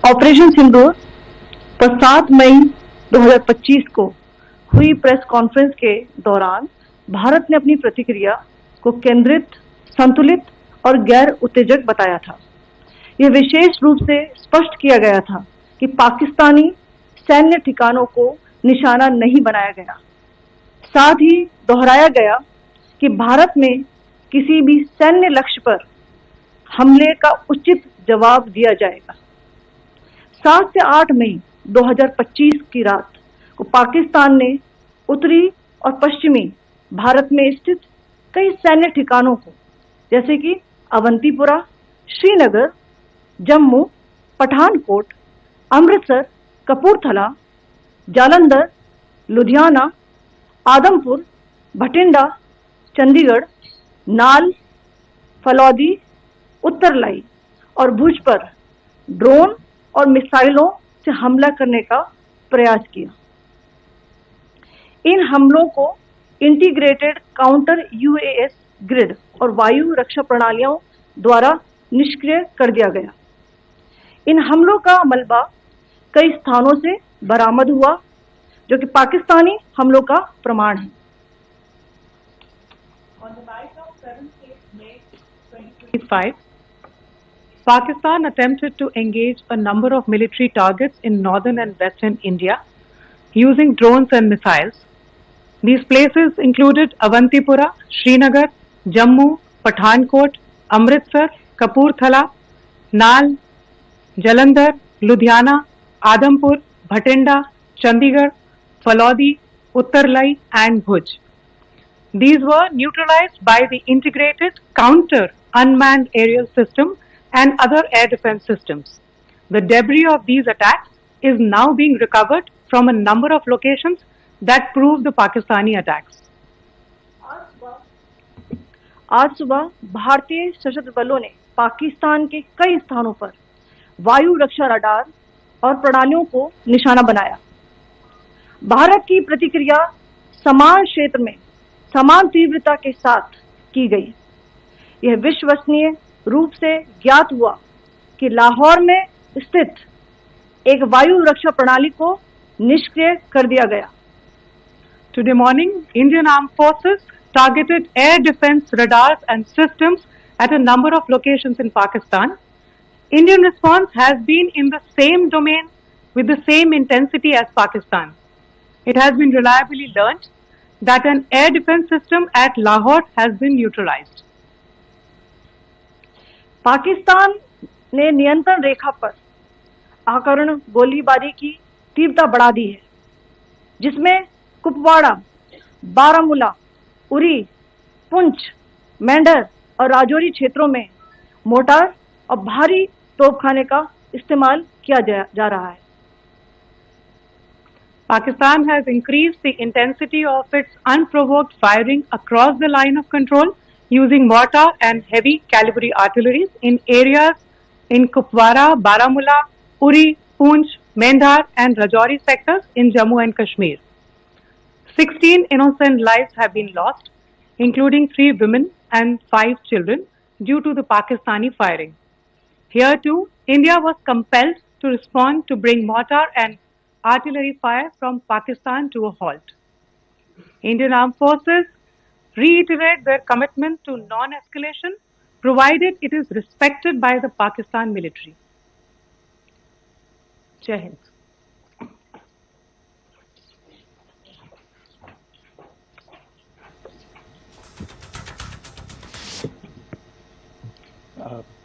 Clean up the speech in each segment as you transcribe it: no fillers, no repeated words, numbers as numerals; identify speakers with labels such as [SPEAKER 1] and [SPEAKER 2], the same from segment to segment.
[SPEAKER 1] Operation सिंदूर पर 7 मई 2025 को हुई प्रेस कॉन्फ्रेंस के दौरान भारत ने अपनी प्रतिक्रिया को केंद्रित, संतुलित और गैर उत्तेजक बताया था। यह विशेष रूप से स्पष्ट किया गया था कि पाकिस्तानी सैन्य ठिकानों को निशाना नहीं बनाया गया। साथ ही दोहराया गया कि भारत में किसी भी सैन्य लक्ष्य पर हमले का उचित जवाब दिया जाएगा। 7 से 8 मई 2025 की रात को पाकिस्तान ने उत्तरी और पश्चिमी भारत में स्थित कई सैन्य ठिकानों को, जैसे कि अवंतीपुरा, श्रीनगर, जम्मू, पठानकोट, अमृतसर, कपूरथला, जालंधर, लुधियाना, आदमपुर, भटिंडा, चंडीगढ़, नाल, फलौदी, उत्तरलाई और भुज पर ड्रोन और मिसाइलों से हमला करने का प्रयास किया। इन हमलों को इंटीग्रेटेड काउंटर यूएस ग्रिड और वायु रक्षा प्रणालियों द्वारा निष्क्रिय कर दिया गया। इन हमलों का मलबा कई स्थानों से बरामद हुआ, जो कि पाकिस्तानी हमलों का प्रमाण है।
[SPEAKER 2] On the night of 7th May 2025, Pakistan attempted to engage a number of military targets in northern and western India using drones and missiles. These places included Avantipura, Srinagar, Jammu, Pathankot, Amritsar, Kapurthala, Nal, Jalandhar, Ludhiana, Adampur, Bhatinda, Chandigarh, Falodi, Uttarlai and Bhuj. These were neutralized by the integrated counter unmanned aerial system and other air defense systems. The debris of these attacks is now being recovered from a number of locations that prove the Pakistani attacks.
[SPEAKER 1] आज सुबह भारतीय सशस्त्र बलों ने पाकिस्तान के कई स्थानों पर वायु रक्षा रडार और प्रणालियों को निशाना बनाया। भारत की प्रतिक्रिया समान क्षेत्र में समान तीव्रता के साथ की गई। यह विश्वसनीय रूप से ज्ञात हुआ कि लाहौर में स्थित एक वायु रक्षा प्रणाली को निष्क्रिय कर दिया गया।
[SPEAKER 2] Today morning, Indian Armed Forces targeted air defense radars and systems at a number of locations in Pakistan. Indian response has been in the same domain with the same intensity as Pakistan. It has been reliably learnt that an air defense system at Lahore has been neutralized.
[SPEAKER 1] Pakistan ने नियंत्रण रेखा पर आकरण गोलीबारी की तीव्रता बढ़ा दी है, जिसमें कुपवाड़ा, बारामूला, उरी, पुंछ, मेंढर और राजौरी क्षेत्रों में मोर्टार और भारी तोपखाने का इस्तेमाल किया जा रहा है।
[SPEAKER 2] Pakistan has increased the intensity of its unprovoked firing across the line of control using mortar and heavy calibre artilleries in areas in Kupwara, Baramulla, Uri, Poonch, Mendhar and Rajouri sectors in Jammu and Kashmir. 16 innocent lives have been lost, including 3 women and 5 children, due to the Pakistani firing. Here too, India was compelled to respond to bring mortar and artillery fire from Pakistan to a halt. Indian Armed Forces reiterate their commitment to non-escalation, provided it is respected by the Pakistan military. Jai Hind.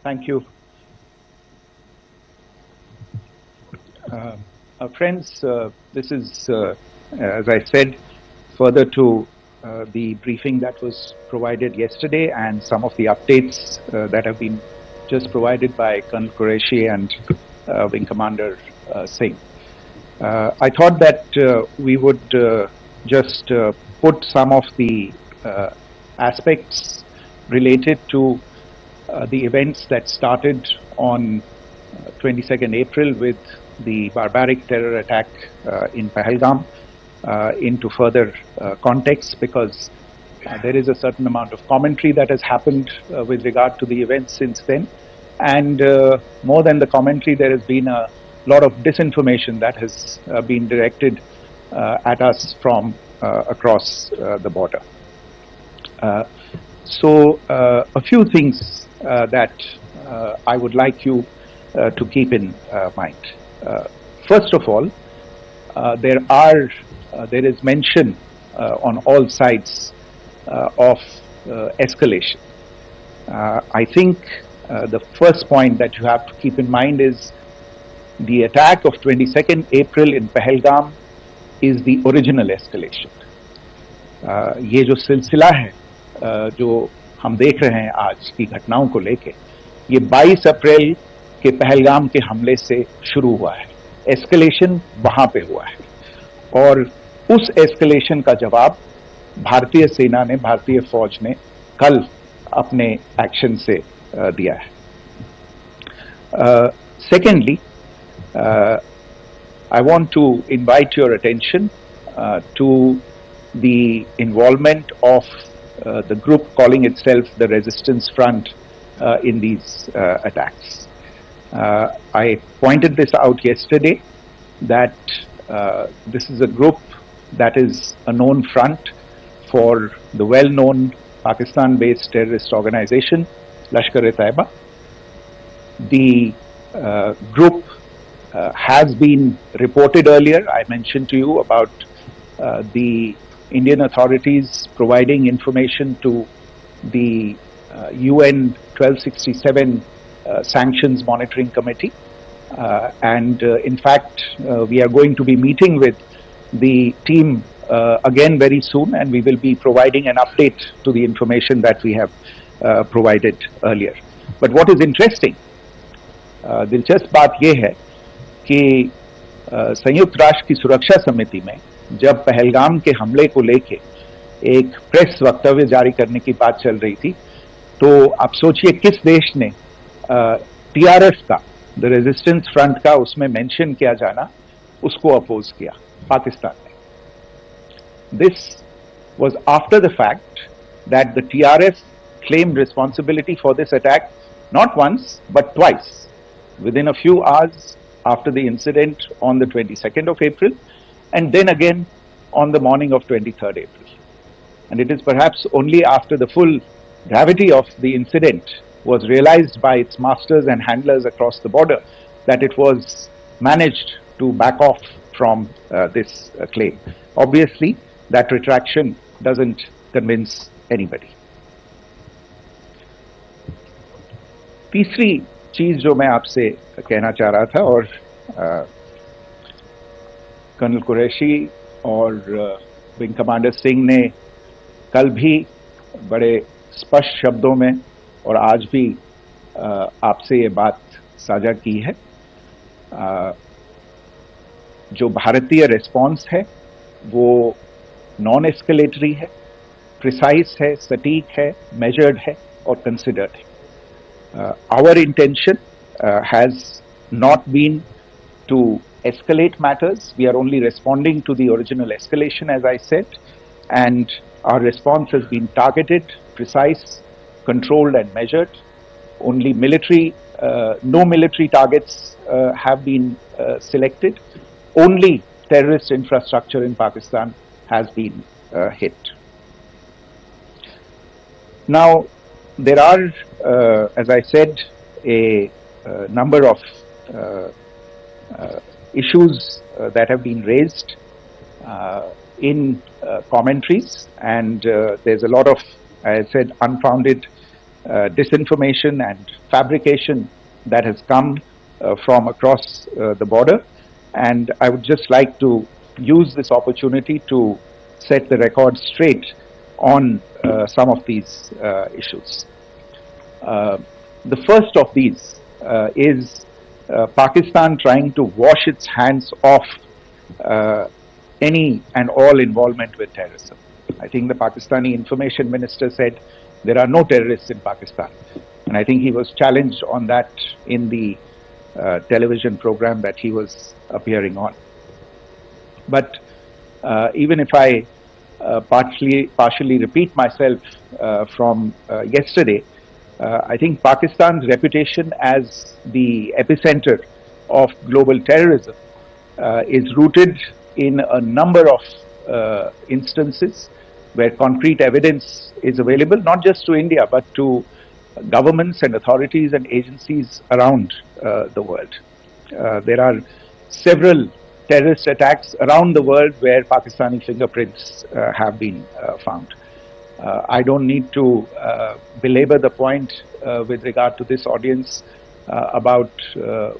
[SPEAKER 3] Thank you. Friends, this is, as I said, further to the briefing that was provided yesterday and some of the updates that have been just provided by Colonel Qureshi and Wing Commander Singh. I thought that we would just put some of the aspects related to the events that started on 22nd April with the barbaric terror attack in Pahalgam into further context, because there is a certain amount of commentary that has happened with regard to the events since then, and more than the commentary, there has been a lot of disinformation that has been directed at us from across the border. So a few things that I would like you to keep in mind. First of all, there is mention on all sides of escalation. I think the first point that you have to keep in mind is the attack of 22nd April in Pahalgam is the original escalation. ये जो सिलसिला है जो हम देख रहे हैं आज की घटनाओं को लेके, ये 22 अप्रैल के पहलगाम के हमले से शुरू हुआ है. एस्केलेशन वहां पे हुआ है और उस एस्केलेशन का जवाब भारतीय सेना ने, भारतीय फौज ने कल अपने एक्शन से दिया है. Secondly, I want to invite your attention to the involvement of the group calling itself the Resistance Front in these attacks. I pointed this out yesterday that this is a group that is a known front for the well-known Pakistan-based terrorist organization Lashkar-e-Taiba. The group has been reported earlier. I mentioned to you about the Indian authorities providing information to the UN 1267 Sanctions Monitoring Committee. And in fact, we are going to be meeting with the team again very soon, and we will be providing an update to the information that we have provided earlier. But what is interesting, दिलचस्प बात यह है कि संयुक्त राष्ट्र की सुरक्षा समिति में जब पहलगाम के हमले को लेके एक प्रेस वक्तव्य जारी करने की बात चल रही थी, तो आप सोचिए किस देश ने टीआरएफ का, द रेजिस्टेंस फ्रंट का उसमें मेंशन किया जाना, उसको अपोज किया, पाकिस्तान ने. This was after the fact that the TRF claimed responsibility for this attack not once but twice within a few hours after the incident on the 22nd of April, and then again on the morning of 23rd April. And it is perhaps only after the full gravity of the incident was realized by its masters and handlers across the border that it was managed to back off from this claim. Obviously, that retraction doesn't convince anybody. तीसरी चीज जो मैं आपसे कहना चाह रहा था, और कर्नल कुरैशी और विंग कमांडर सिंह ने कल भी बड़े स्पष्ट शब्दों में और आज भी आपसे ये बात साझा की है. जो भारतीय रिस्पॉन्स है वो नॉन एस्केलेटरी है, प्रिसाइज है, सटीक है, मेजर्ड है और कंसिडर्ड है. Our intention has not been to escalate matters. We are only responding to the original escalation, as I said, and our response has been targeted, precise, controlled and measured. Only no military targets have been selected. Only terrorist infrastructure in Pakistan has been hit. Now, there are, as I said, a number of issues that have been raised in commentaries, and there's a lot of, as I said, unfounded disinformation and fabrication that has come from across the border. And I would just like to use this opportunity to set the record straight on some of these issues. The first of these is Pakistan trying to wash its hands off any and all involvement with terrorism. I think the Pakistani information minister said there are no terrorists in Pakistan, and I think he was challenged on that in the television program that he was appearing on. But even if I partially repeat myself from yesterday, I think Pakistan's reputation as the epicenter of global terrorism is rooted in a number of instances where concrete evidence is available, not just to India, but to governments and authorities and agencies around the world. There are several terrorist attacks around the world where Pakistani fingerprints have been found. I don't need to belabor the point with regard to this audience about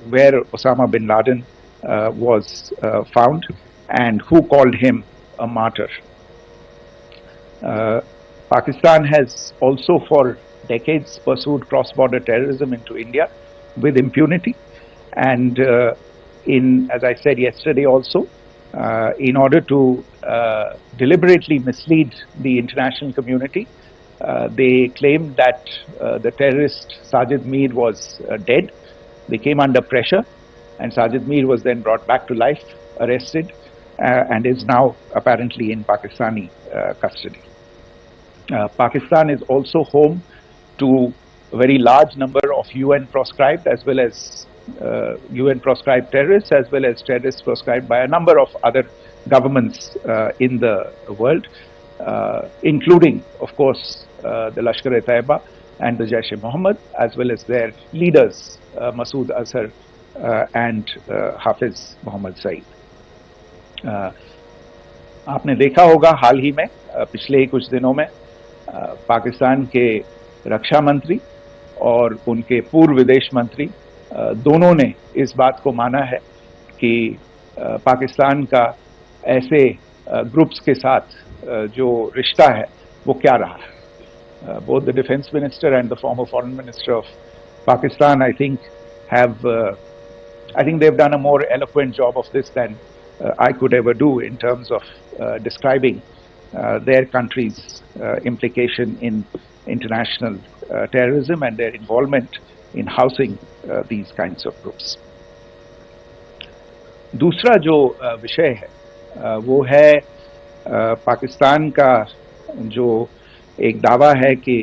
[SPEAKER 3] where Osama bin Laden was found and who called him a martyr. Pakistan has also for decades pursued cross-border terrorism into India with impunity, and as I said yesterday also, in order to deliberately mislead the international community, they claimed that the terrorist Sajid Mir was dead. They came under pressure, and Sajid Mir was then brought back to life, arrested, and is now apparently in Pakistani custody. Pakistan is also home to a very large number of UN proscribed as well as UN proscribed terrorists, as well as terrorists proscribed by a number of other governments in the world, including, of course, the Lashkar-e-Taiba and the Jaish-e-Mohammed, as well as their leaders, Masood Azhar and Hafiz Mohammed Saeed. आपने देखा होगा हाल ही में पिछले ही कुछ दिनों में पाकिस्तान के रक्षा मंत्री और उनके पूर्व विदेश मंत्री दोनों ने इस बात को माना है कि पाकिस्तान का ऐसे ग्रुप्स के साथ जो रिश्ता है वो क्या रहा है. Both the defense minister and the former foreign minister of Pakistan, I think they've done a more eloquent job of this than I could ever do in terms of describing their country's implication in international terrorism and their involvement in housing these kinds of groups. दूसरा जो विषय है वो है पाकिस्तान का जो एक दावा है कि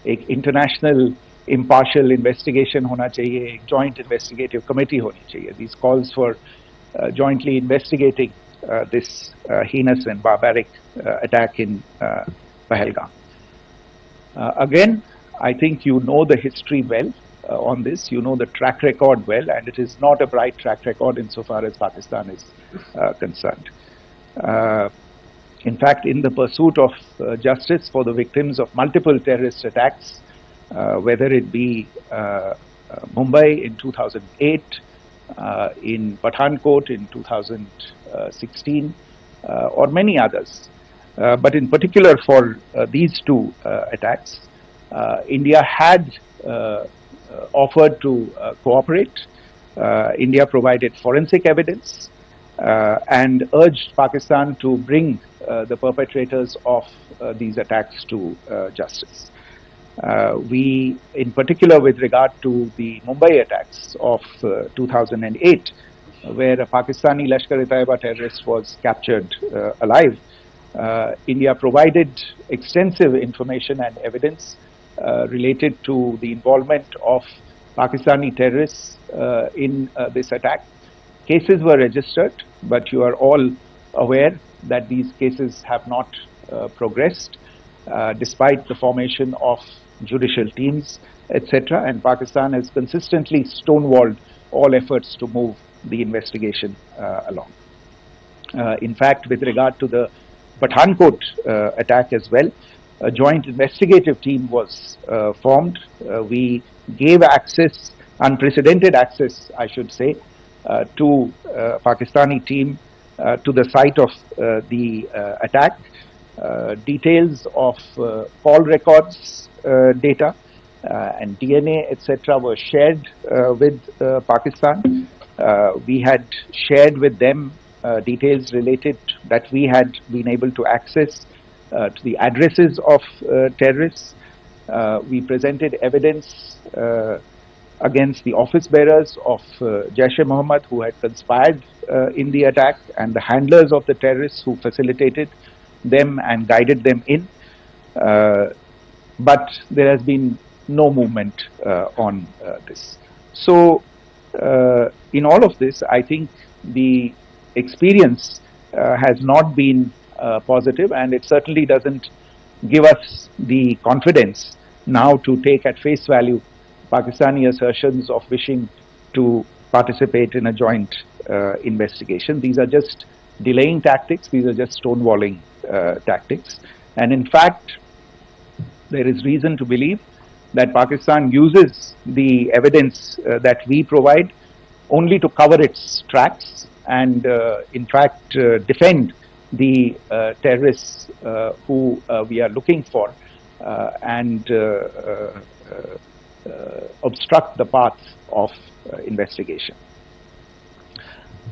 [SPEAKER 3] एक इंटरनेशनल impartial investigation होना चाहिए, एक joint investigative committee होनी चाहिए. These calls for jointly investigating this heinous and barbaric attack in Pahalgam. Again, I think you know the history well on this. You know the track record well, and it is not a bright track record insofar as Pakistan is concerned. In fact, in the pursuit of justice for the victims of multiple terrorist attacks, whether it be Mumbai in 2008, in Pathankot in 2016, or many others, but in particular for these two attacks, India had offered to cooperate. India provided forensic evidence and urged Pakistan to bring the perpetrators of these attacks to justice. We, in particular with regard to the Mumbai attacks of 2008, where a Pakistani Lashkar-e-Taiba terrorist was captured alive, India provided extensive information and evidence related to the involvement of Pakistani terrorists in this attack. Cases were registered, but you are all aware that these cases have not progressed despite the formation of judicial teams, etc. And Pakistan has consistently stonewalled all efforts to move the investigation along. In fact, with regard to the Pathankot attack as well, a joint investigative team was formed. We gave access, unprecedented access, I should say, to Pakistani team to the site of the attack. Details of call records data and DNA, etc. were shared with Pakistan. We had shared with them details related that we had been able to access to the addresses of terrorists. We presented evidence against the office bearers of Jaish-e-Mohammed who had conspired in the attack, and the handlers of the terrorists who facilitated them and guided them in. But there has been no movement on this. So in all of this, I think the experience has not been positive, and it certainly doesn't give us the confidence now to take at face value Pakistani assertions of wishing to participate in a joint investigation. These are just delaying tactics, these are just stonewalling tactics. And in fact, there is reason to believe that Pakistan uses the evidence that we provide only to cover its tracks and in fact defend the terrorists who we are looking for and obstruct the path of investigation.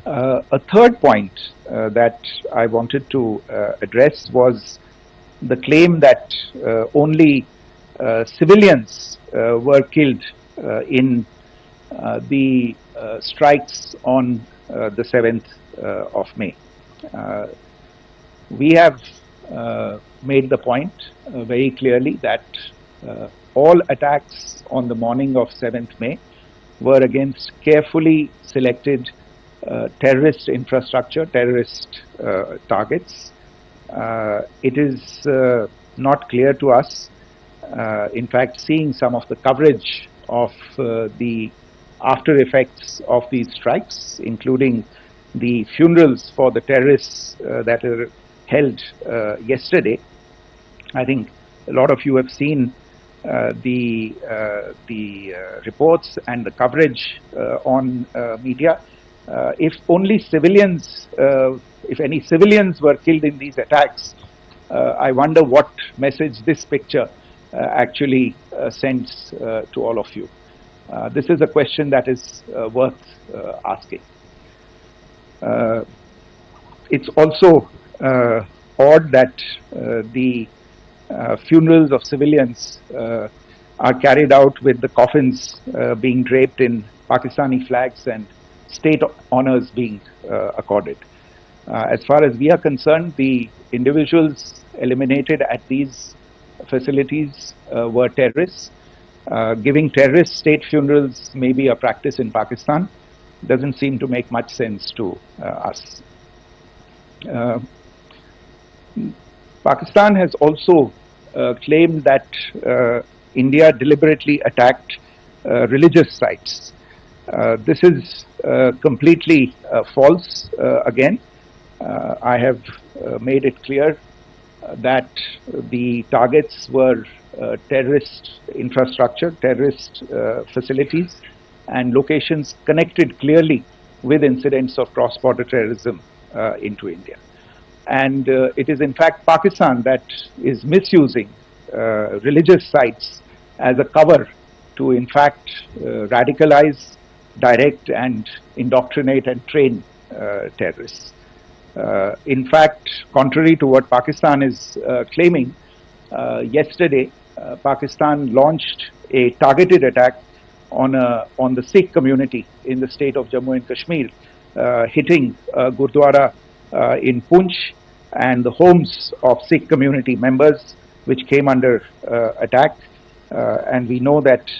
[SPEAKER 3] A third point that I wanted to address was the claim that only civilians were killed in the strikes on the 7th of May. We have made the point very clearly that all attacks on the morning of 7th May were against carefully selected terrorist infrastructure, terrorist targets. It is not clear to us, in fact, seeing some of the coverage of the after effects of these strikes, including the funerals for the terrorists that are held yesterday. I think a lot of you have seen the reports and the coverage on media. If only civilians, if any civilians were killed in these attacks, I wonder what message this picture actually sends to all of you. This is a question that is worth asking. It's also odd that the funerals of civilians are carried out with the coffins being draped in Pakistani flags and state honors being accorded. As far as we are concerned, the individuals eliminated at these facilities were terrorists. Giving terrorist state funerals may be a practice in Pakistan. Doesn't seem to make much sense to us. Pakistan has also claimed that India deliberately attacked religious sites. This is completely false again. I have made it clear that the targets were terrorist infrastructure, terrorist facilities, and locations connected clearly with incidents of cross-border terrorism into India. And it is in fact Pakistan that is misusing religious sites as a cover to in fact radicalize, direct and indoctrinate and train terrorists. In fact, contrary to what Pakistan is claiming, yesterday Pakistan launched a targeted attack on the Sikh community in the state of Jammu and Kashmir, hitting Gurdwara in Poonch and the homes of Sikh community members which came under attack, and we know that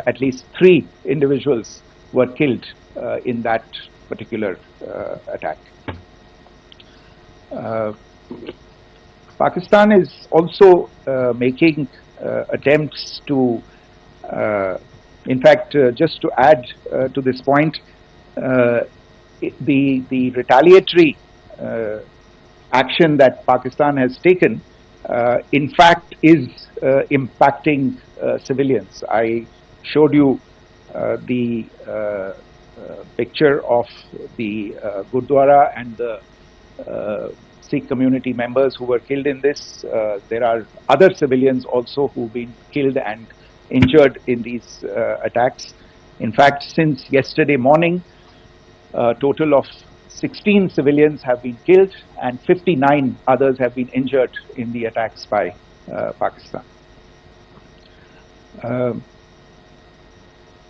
[SPEAKER 3] at least 3 individuals were killed in that particular attack. Pakistan is also making attempts to, in fact, just to add to this point, the retaliatory action that Pakistan has taken, in fact, is impacting civilians. I showed you the picture of the Gurdwara and the Sikh community members who were killed in this. There are other civilians also who've been killed and injured in these attacks. In fact, since yesterday morning, a total of 16 civilians have been killed and 59 others have been injured in the attacks by Pakistan.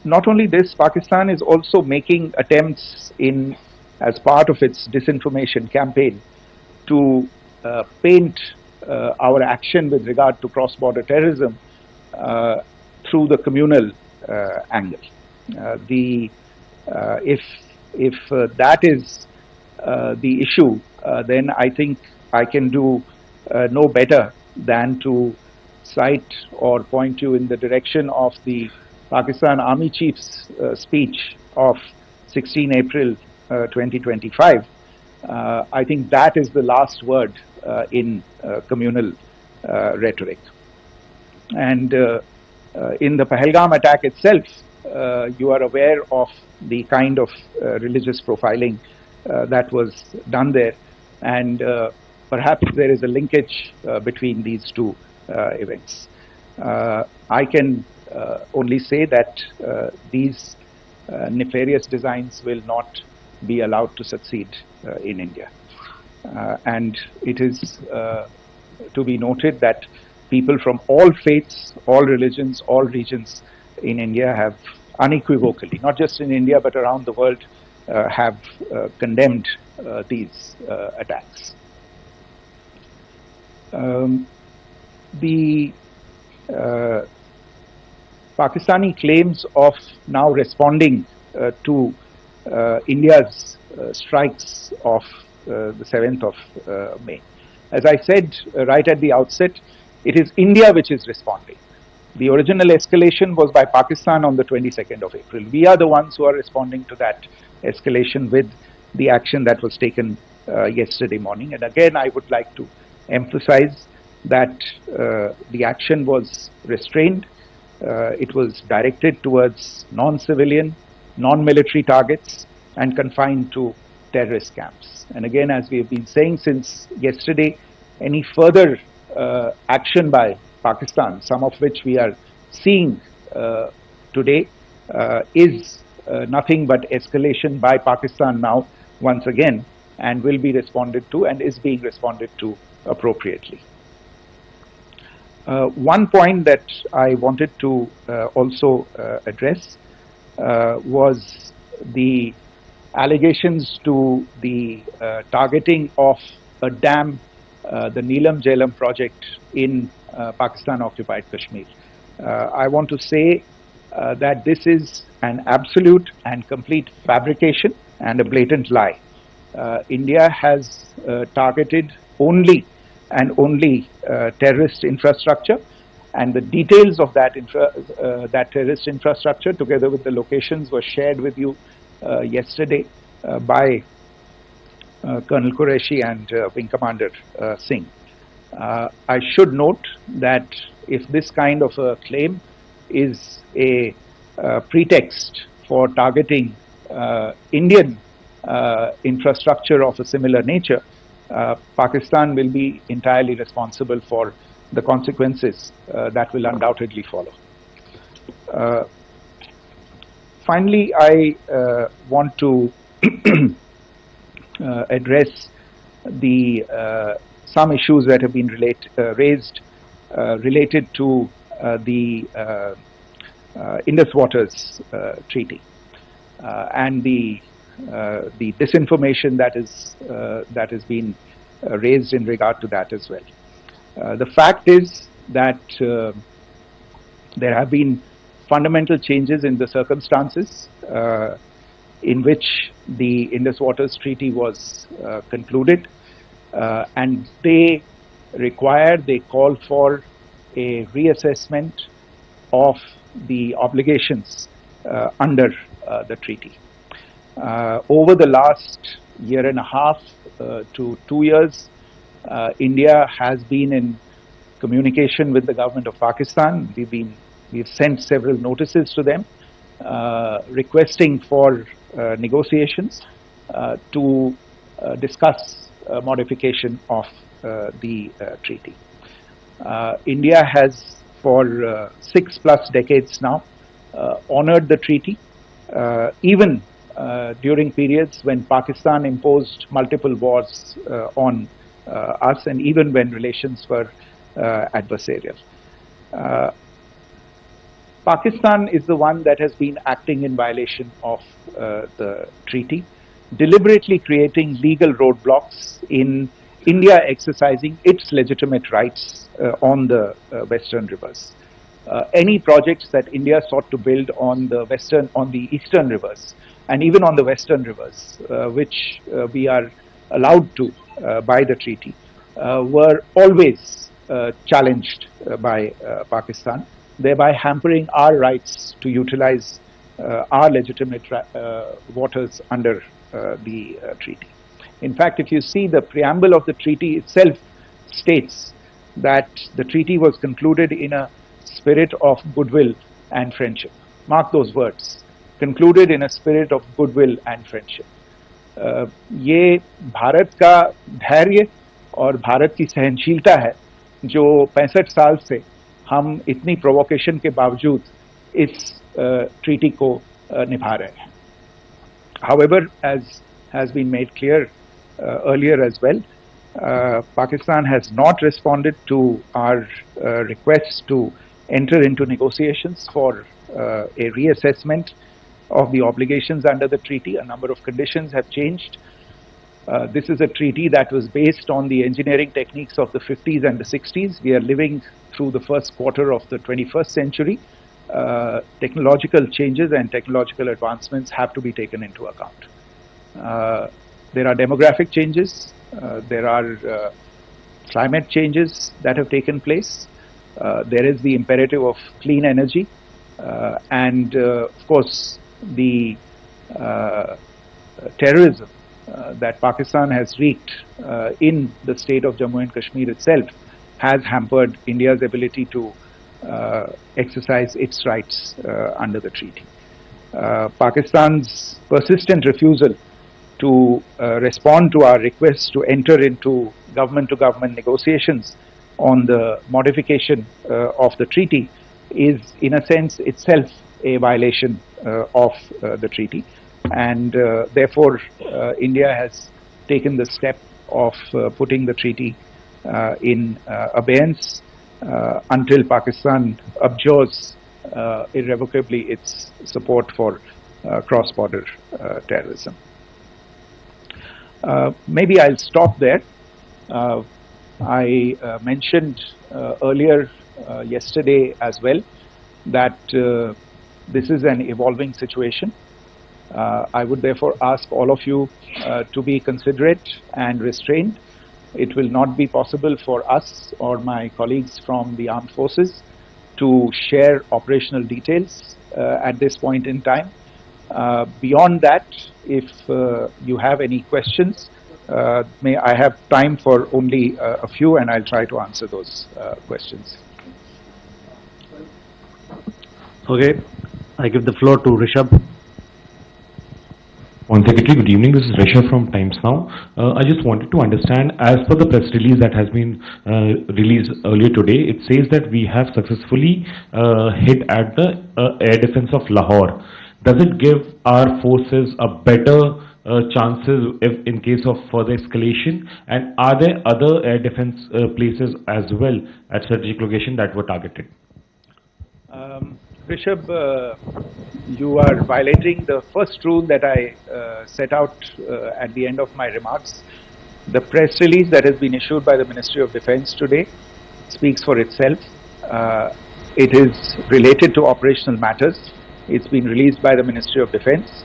[SPEAKER 3] Not only this, Pakistan is also making attempts as part of its disinformation campaign to paint our action with regard to cross-border terrorism through the communal angle. The If that is the issue, then I think I can do no better than to cite or point you in the direction of the Pakistan Army Chief's speech of 16 April 2025. I think that is the last word in communal rhetoric. And in the Pahalgam attack itself, you are aware of the kind of religious profiling that was done there, and perhaps there is a linkage between these two events. I can only say that these nefarious designs will not be allowed to succeed in India. And it is to be noted that people from all faiths, all religions, all regions in India have unequivocally, not just in India but around the world, have condemned these attacks. The Pakistani claims of now responding to India's strikes of the 7th of May. As I said right at the outset, it is India which is responding. The original escalation was by Pakistan on the 22nd of April. We are the ones who are responding to that escalation with the action that was taken yesterday morning. And again, I would like to emphasize that the action was restrained. It was directed towards non-civilian, non-military targets and confined to terrorist camps. And again, as we have been saying since yesterday, any further action by Pakistan, some of which we are seeing today, is nothing but escalation by Pakistan now once again, and will be responded to and is being responded to appropriately. One point that I wanted to also address was the allegations to the targeting of a dam, the Neelam Jhelum project in Pakistan-occupied Kashmir. I want to say that this is an absolute and complete fabrication and a blatant lie. India has targeted only and only terrorist infrastructure, and the details of that terrorist infrastructure, together with the locations, were shared with you yesterday by Colonel Qureshi and Wing Commander Singh. I should note that if this kind of a claim is a pretext for targeting Indian infrastructure of a similar nature, Pakistan will be entirely responsible for the consequences that will undoubtedly follow. Finally, I want to address some issues that have been raised related to the Indus Waters Treaty and the disinformation that has been raised in regard to that as well. The fact is that there have been fundamental changes in the circumstances in which the Indus Waters Treaty was concluded, and they call for a reassessment of the obligations under the treaty. Over the last year and a half to 2 years, India has been in communication with the government of Pakistan. We've sent several notices to them requesting for negotiations to discuss modification of the treaty. India has for 6+ decades now honored the treaty, even during periods when Pakistan imposed multiple wars on us, and even when relations were adversarial. Pakistan is the one that has been acting in violation of the treaty, deliberately creating legal roadblocks in India exercising its legitimate rights on the western rivers. Any projects that India sought to build on the eastern rivers and even on the western rivers, which we are allowed to by the treaty, were always challenged by Pakistan, thereby hampering our rights to utilize our legitimate waters under the treaty. In fact, if you see, the preamble of the treaty itself states that the treaty was concluded in a spirit of goodwill and friendship. Mark those words, concluded in a spirit of goodwill and friendship. ये भारत का धैर्य और भारत की सहनशीलता है जो 65 साल से हम इतनी प्रोवोकेशन के बावजूद इस ट्रीटी को निभा रहे हैं. However, as has been made clear earlier as well, Pakistan has not responded to our requests to enter into negotiations for a reassessment of the obligations under the treaty. A number of conditions have changed. This is a treaty that was based on the engineering techniques of the 50s and the 60s. We are living through the first quarter of the 21st century. Technological changes and technological advancements have to be taken into account. There are demographic changes, there are climate changes that have taken place, there is the imperative of clean energy, and of course the terrorism that Pakistan has wreaked in the state of Jammu and Kashmir itself has hampered India's ability to exercise its rights under the treaty. Pakistan's persistent refusal to respond to our requests to enter into government-to-government negotiations on the modification of the treaty is, in a sense, itself a violation of the treaty, and therefore India has taken the step of putting the treaty in abeyance until Pakistan abjures irrevocably its support for cross-border terrorism. Maybe I'll stop there. I mentioned earlier yesterday as well that this is an evolving situation. I would therefore ask all of you to be considerate and restrained. It will not be possible for us or my colleagues from the armed forces to share operational details at this point in time. Beyond that, if you have any questions, may I have time for only a few, and I'll try to answer those questions.
[SPEAKER 4] Okay, I give the floor to Rishabh.
[SPEAKER 5] One Secretary, good evening. This is Rishabh from Times Now. I just wanted to understand, as per the press release that has been released earlier today, it says that we have successfully hit at the air defense of Lahore. Does it give our forces a better chances if in case of further escalation? And are there other air defense places as well at strategic location that were targeted?
[SPEAKER 3] Rishabh, you are violating the first rule that I set out at the end of my remarks. The press release that has been issued by the Ministry of Defence today speaks for itself. It is related to operational matters. It's been released by the Ministry of Defence.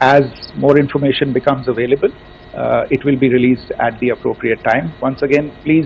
[SPEAKER 3] As more information becomes available, it will be released at the appropriate time. Once again, please